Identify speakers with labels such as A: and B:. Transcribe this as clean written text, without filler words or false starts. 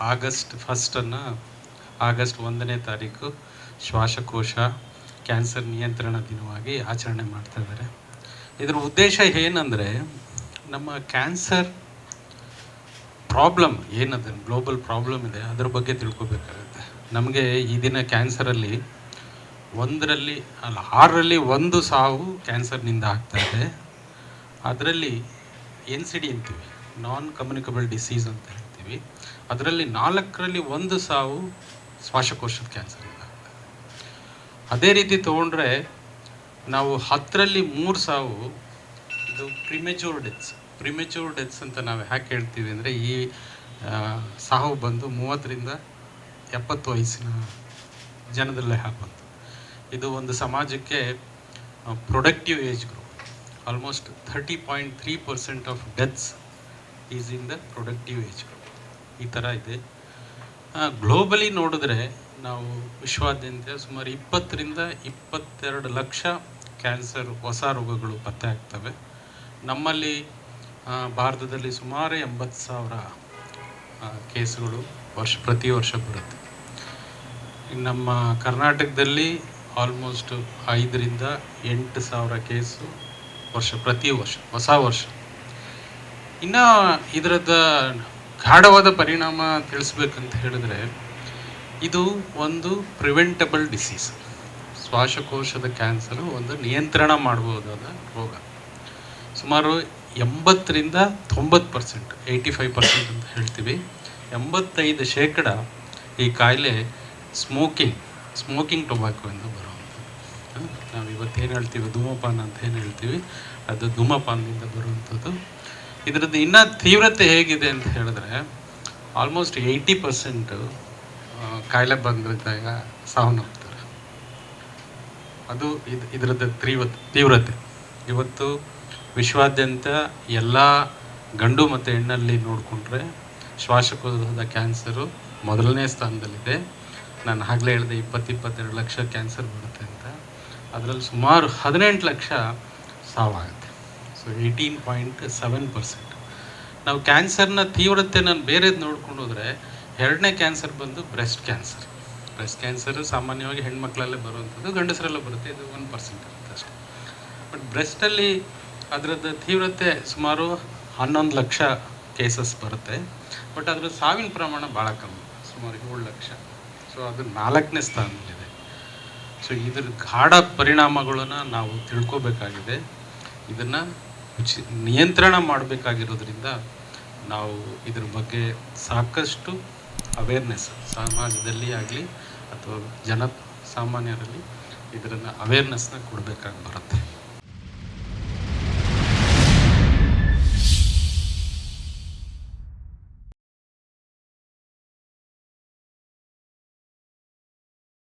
A: August 1 August 1ನೇ ತಾರೀಕು ಶ್ವಾಸಕೋಶ cancer ನಿಯಂತ್ರಣ ದಿನವಾಗಿ ಆಚರಣೆ ಮಾಡ್ತಾ ಇದ್ದಾರೆ. ಇದರ ಉದ್ದೇಶ ಏನಂದರೆ, ನಮ್ಮ ಕ್ಯಾನ್ಸರ್ ಪ್ರಾಬ್ಲಮ್ ಏನದ ಗ್ಲೋಬಲ್ ಪ್ರಾಬ್ಲಮ್ ಇದೆ ಅದರ ಬಗ್ಗೆ ತಿಳ್ಕೊಬೇಕಾಗುತ್ತೆ. ನಮಗೆ ಈ ದಿನ ಕ್ಯಾನ್ಸರಲ್ಲಿ 6ರಲ್ಲಿ 1 ಸಾವು ಕ್ಯಾನ್ಸರ್ನಿಂದ ಆಗ್ತಾ ಇದೆ. ಅದರಲ್ಲಿ NCD ಅಂತೀವಿ, ನಾನ್ ಕಮ್ಯುನಿಕಬಲ್ ಡಿಸೀಸ್ ಅಂತ ಹೇಳ್ತೀವಿ. ಅದರಲ್ಲಿ 4ರಲ್ಲಿ 1 ಸಾವು ಶ್ವಾಸಕೋಶದ ಕ್ಯಾನ್ಸರಿಂದ ಆಗ್ತದೆ. ಅದೇ ರೀತಿ ತೊಗೊಂಡ್ರೆ ನಾವು 10ರಲ್ಲಿ 3 ಸಾವು ಇದು ಪ್ರಿಮೆಚೂರ್ ಡೆತ್ಸ್ ಅಂತ ನಾವು ಯಾಕೆ ಹೇಳ್ತೀವಿ ಅಂದರೆ, ಈ ಸಾವು ಬಂದು 30ರಿಂದ 70 ವಯಸ್ಸಿನ ಜನದಲ್ಲೇ ಬಂತು. ಇದು ಒಂದು ಸಮಾಜಕ್ಕೆ productive age group. Almost 30.3% of deaths is in the productive age group. ಈ ಥರ ಇದೆ. ಗ್ಲೋಬಲಿ ನೋಡಿದ್ರೆ ನಾವು ವಿಶ್ವಾದ್ಯಂತ ಸುಮಾರು 20ರಿಂದ 22 ಲಕ್ಷ ಕ್ಯಾನ್ಸರ್ ಹೊಸ ರೋಗಗಳು ಪತ್ತೆ ಆಗ್ತವೆ. ನಮ್ಮಲ್ಲಿ ಭಾರತದಲ್ಲಿ ಸುಮಾರು 80,000 ಕೇಸುಗಳು ಪ್ರತಿ ವರ್ಷ ಬರುತ್ತೆ. ನಮ್ಮ ಕರ್ನಾಟಕದಲ್ಲಿ ಆಲ್ಮೋಸ್ಟ್ 5ರಿಂದ 8,000 ಕೇಸು ಪ್ರತಿ ವರ್ಷ ಹೊಸ ವರ್ಷ. ಇನ್ನು ಇದರದ ಗಾಢವಾದ ಪರಿಣಾಮ ತಿಳಿಸ್ಬೇಕಂತ ಹೇಳಿದ್ರೆ, ಇದು ಒಂದು ಪ್ರಿವೆಂಟಬಲ್ ಡಿಸೀಸ್. ಶ್ವಾಸಕೋಶದ ಕ್ಯಾನ್ಸರು ಒಂದು ನಿಯಂತ್ರಣ ಮಾಡ್ಬೋದಾದ ರೋಗ. ಸುಮಾರು 80ರಿಂದ 90%, 85% ಅಂತ ಹೇಳ್ತೀವಿ, 85% ಈ ಕಾಯಿಲೆ ಸ್ಮೋಕಿಂಗ್ ಟೊಬ್ಯಾಕೋಯಿಂದ ಬರುವಂಥದ್ದು. ನಾವು ಇವತ್ತೇನು ಹೇಳ್ತೀವಿ ಧೂಮಪಾನ ಅಂತ ಏನು ಹೇಳ್ತೀವಿ, ಅದು ಧೂಮಪಾನದಿಂದ ಬರುವಂಥದ್ದು. ಇದರದ್ದು ಇನ್ನೂ ತೀವ್ರತೆ ಹೇಗಿದೆ ಅಂತ ಹೇಳಿದ್ರೆ, ಆಲ್ಮೋಸ್ಟ್ 80% ಕಾಯಿಲೆ ಬಂದಿದ್ದಾಗ ಸಾವನ್ನಪ್ತಾರೆ. ಅದು ಇದರದ್ದು ತೀವ್ರತೆ. ಇವತ್ತು ವಿಶ್ವಾದ್ಯಂತ ಎಲ್ಲ ಗಂಡು ಮತ್ತು ಹೆಣ್ಣಲ್ಲಿ ನೋಡಿಕೊಂಡ್ರೆ ಶ್ವಾಸಕೋಶದ ಕ್ಯಾನ್ಸರು ಮೊದಲನೇ ಸ್ಥಾನದಲ್ಲಿದೆ. ನಾನು ಆಗಲೇ ಹೇಳಿದೆ 22 ಲಕ್ಷ ಕ್ಯಾನ್ಸರ್ ಬರುತ್ತೆ ಅಂತ. ಅದರಲ್ಲಿ ಸುಮಾರು 18 ಲಕ್ಷ ಸಾವಾಗುತ್ತೆ. ಸೊ 18.7%. ನಾವು ಕ್ಯಾನ್ಸರ್ನ ತೀವ್ರತೆ ನಾನು ಬೇರೆದು ನೋಡ್ಕೊಂಡು ಹೋದರೆ, 2ನೇ ಕ್ಯಾನ್ಸರ್ ಬಂದು ಬ್ರೆಸ್ಟ್ ಕ್ಯಾನ್ಸರು ಸಾಮಾನ್ಯವಾಗಿ ಹೆಣ್ಮಕ್ಳಲ್ಲೇ ಬರುವಂಥದ್ದು, ಗಂಡಸರಲ್ಲೇ ಬರುತ್ತೆ. ಇದು 1% ಇರುತ್ತೆ ಅಷ್ಟೇ. ಬಟ್ ಬ್ರೆಸ್ಟಲ್ಲಿ ಅದರದ್ದು ತೀವ್ರತೆ ಸುಮಾರು 11 ಲಕ್ಷ ಕೇಸಸ್ ಬರುತ್ತೆ. ಬಟ್ ಅದರ ಸಾವಿನ ಪ್ರಮಾಣ ಭಾಳ ಕಮ್ಮಿ, ಸುಮಾರು 7 ಲಕ್ಷ. ಸೊ ಅದು 4ನೇ ಸ್ಥಾನದಲ್ಲಿದೆ. ಸೊ ಇದ್ರ ಗಾಢ ಪರಿಣಾಮಗಳನ್ನು ನಾವು ತಿಳ್ಕೊಬೇಕಾಗಿದೆ. ಇದನ್ನು ನಿಯಂತ್ರಣ ಮಾಡಬೇಕಾಗಿರೋದ್ರಿಂದ ನಾವು ಇದ್ರ ಬಗ್ಗೆ ಸಾಕಷ್ಟು ಅವೇರ್ನೆಸ್ ಸಮಾಜದಲ್ಲಿ ಆಗಲಿ ಅಥವಾ ಸಾಮಾನ್ಯರಲ್ಲಿ ಇದರನ್ನು ಅವೇರ್ನೆಸ್ನ ಕೊಡಬೇಕಾಗಿ ಬರುತ್ತೆ.